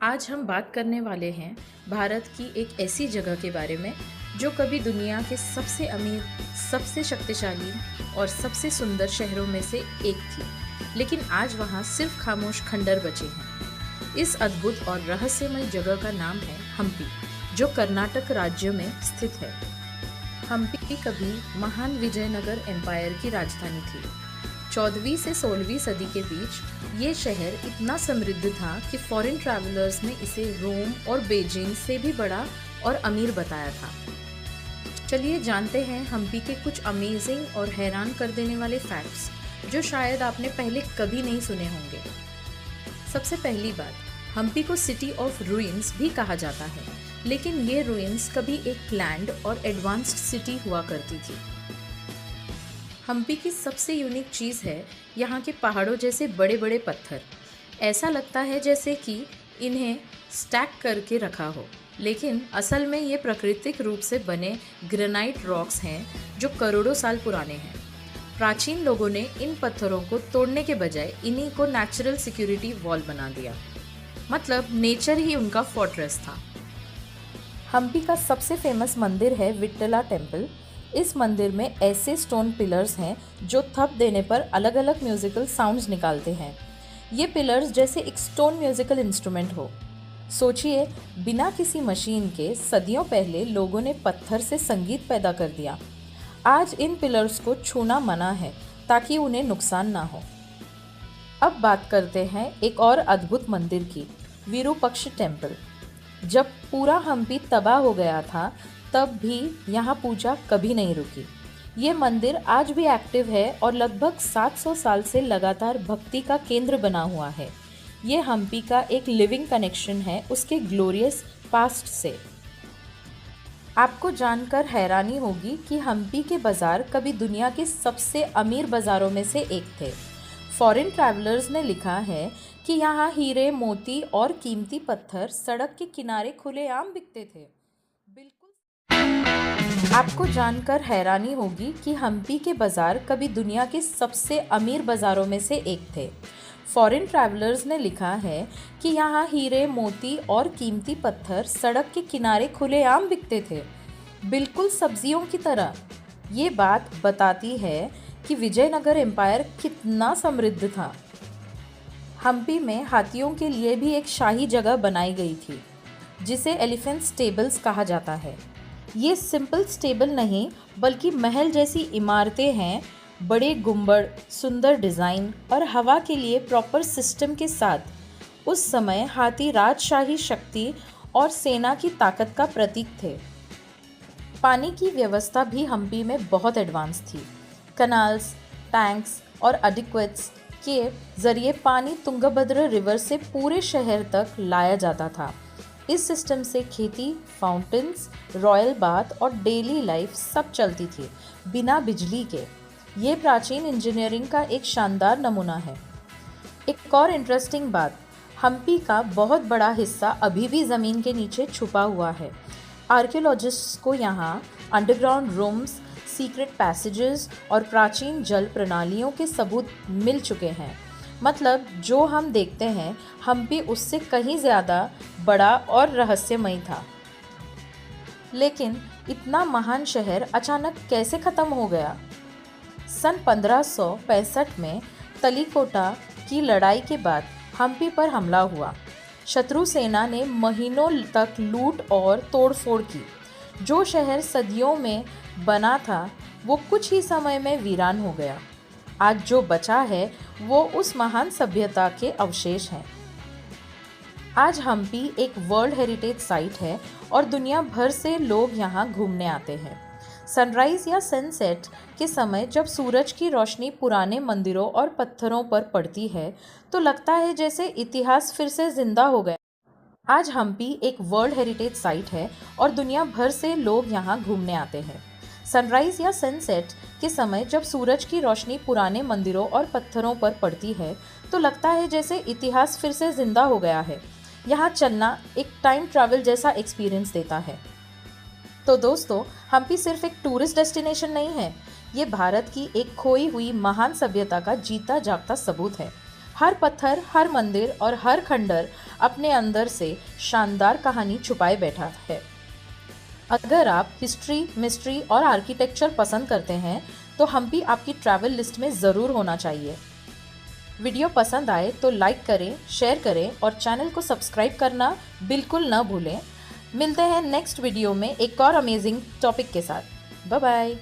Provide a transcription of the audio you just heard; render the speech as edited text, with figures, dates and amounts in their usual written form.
आज हम बात करने वाले हैं भारत की एक ऐसी जगह के बारे में जो कभी दुनिया के सबसे अमीर, सबसे शक्तिशाली और सबसे सुंदर शहरों में से एक थी, लेकिन आज वहाँ सिर्फ खामोश खंडर बचे हैं। इस अद्भुत और रहस्यमय जगह का नाम है हम्पी, जो कर्नाटक राज्य में स्थित है। हम्पी कभी महान विजयनगर एम्पायर की राजधानी थी। 14वीं से 16वीं सदी के बीच ये शहर इतना समृद्ध था कि फॉरेन ट्रैवलर्स ने इसे रोम और बीजिंग से भी बड़ा और अमीर बताया था। चलिए जानते हैं हम्पी के कुछ अमेजिंग और हैरान कर देने वाले फैक्ट्स जो शायद आपने पहले कभी नहीं सुने होंगे। सबसे पहली बात, हम्पी को सिटी ऑफ रूइंस भी कहा जाता है, लेकिन ये रूइंस कभी एक प्लैन्ड और एडवांस्ड सिटी हुआ करती थी। हम्पी की सबसे यूनिक चीज़ है यहाँ के पहाड़ों जैसे बड़े बड़े पत्थर। ऐसा लगता है जैसे कि इन्हें स्टैक करके रखा हो, लेकिन असल में ये प्राकृतिक रूप से बने ग्रेनाइट रॉक्स हैं जो करोड़ों साल पुराने हैं। प्राचीन लोगों ने इन पत्थरों को तोड़ने के बजाय इन्हीं को नेचुरल सिक्योरिटी वॉल बना दिया, मतलब नेचर ही उनका फोर्ट्रेस था। हम्पी का सबसे फेमस मंदिर है विट्ठला टेम्पल। इस मंदिर में ऐसे स्टोन पिलर्स हैं जो थप देने पर अलग अलग म्यूजिकल साउंड्स निकालते हैं। ये पिलर्स जैसे एक स्टोन म्यूजिकल इंस्ट्रूमेंट हो। सोचिए, बिना किसी मशीन के सदियों पहले लोगों ने पत्थर से संगीत पैदा कर दिया। आज इन पिलर्स को छूना मना है ताकि उन्हें नुकसान ना हो। अब बात करते हैं एक और अद्भुत मंदिर की, विरूपक्ष टेम्पल। जब पूरा हम्पी तबाह हो गया था तब भी यहाँ पूजा कभी नहीं रुकी। ये मंदिर आज भी एक्टिव है और लगभग 700 साल से लगातार भक्ति का केंद्र बना हुआ है। ये हम्पी का एक लिविंग कनेक्शन है उसके ग्लोरियस पास्ट से। आपको जानकर हैरानी होगी कि हम्पी के बाज़ार कभी दुनिया के सबसे अमीर बाज़ारों में से एक थे। फॉरेन ट्रैवलर्स ने लिखा है कि यहाँ हीरे, मोती और कीमती पत्थर सड़क के किनारे खुलेआम बिकते थे। आपको जानकर हैरानी होगी कि हम्पी के बाज़ार कभी दुनिया के सबसे अमीर बाज़ारों में से एक थे। फॉरेन ट्रैवलर्स ने लिखा है कि यहाँ हीरे, मोती और कीमती पत्थर सड़क के किनारे खुलेआम बिकते थे, बिल्कुल सब्जियों की तरह। ये बात बताती है कि विजयनगर एम्पायर कितना समृद्ध था। हम्पी में हाथियों के लिए भी एक शाही जगह बनाई गई थी जिसे एलिफेंट स्टेबल्स कहा जाता है। ये सिंपल स्टेबल नहीं बल्कि महल जैसी इमारतें हैं, बड़े गुंबद, सुंदर डिज़ाइन और हवा के लिए प्रॉपर सिस्टम के साथ। उस समय हाथी राजशाही शक्ति और सेना की ताकत का प्रतीक थे। पानी की व्यवस्था भी हम्पी में बहुत एडवांस थी। कनाल्स, टैंक्स और एडिक्वेट्स के ज़रिए पानी तुंगभद्र रिवर से पूरे शहर तक लाया जाता था। इस सिस्टम से खेती, फाउंटेन्स, रॉयल बाथ और डेली लाइफ सब चलती थी बिना बिजली के। ये प्राचीन इंजीनियरिंग का एक शानदार नमूना है। एक और इंटरेस्टिंग बात, हम्पी का बहुत बड़ा हिस्सा अभी भी ज़मीन के नीचे छुपा हुआ है। आर्कियोलॉजिस्ट्स को यहाँ अंडरग्राउंड रूम्स, सीक्रेट पैसेजेस और प्राचीन जल प्रणालियों के सबूत मिल चुके हैं। मतलब जो हम देखते हैं हम्पी उससे कहीं ज़्यादा बड़ा और रहस्यमय था। लेकिन इतना महान शहर अचानक कैसे ख़त्म हो गया? सन 1565 में तलीकोटा की लड़ाई के बाद हम्पी पर हमला हुआ। शत्रु सेना ने महीनों तक लूट और तोड़फोड़ की। जो शहर सदियों में बना था वो कुछ ही समय में वीरान हो गया। आज जो बचा है वो उस महान सभ्यता के अवशेष हैं। आज हम्पी एक वर्ल्ड हेरिटेज साइट है और दुनिया भर से लोग यहाँ घूमने आते हैं। सनराइज़ या सनसेट के समय जब सूरज की रोशनी पुराने मंदिरों और पत्थरों पर पड़ती है तो लगता है जैसे इतिहास फिर से जिंदा हो गया। आज हम्पी एक वर्ल्ड हेरिटेज साइट है और दुनिया भर से लोग यहाँ घूमने आते हैं। सनराइज़ या सनसेट के समय जब सूरज की रोशनी पुराने मंदिरों और पत्थरों पर पड़ती है तो लगता है जैसे इतिहास फिर से जिंदा हो गया है। यहाँ चलना एक टाइम ट्रैवल जैसा एक्सपीरियंस देता है। तो दोस्तों, हम्पी सिर्फ एक टूरिस्ट डेस्टिनेशन नहीं है, ये भारत की एक खोई हुई महान सभ्यता का जीता जागता सबूत है। हर पत्थर, हर मंदिर और हर खंडर अपने अंदर से शानदार कहानी छुपाए बैठा है। अगर आप हिस्ट्री, मिस्ट्री और आर्किटेक्चर पसंद करते हैं तो हम्पी आपकी ट्रैवल लिस्ट में ज़रूर होना चाहिए। वीडियो पसंद आए तो लाइक करें, शेयर करें और चैनल को सब्सक्राइब करना बिल्कुल ना भूलें। मिलते हैं नेक्स्ट वीडियो में एक और अमेजिंग टॉपिक के साथ। Bye bye.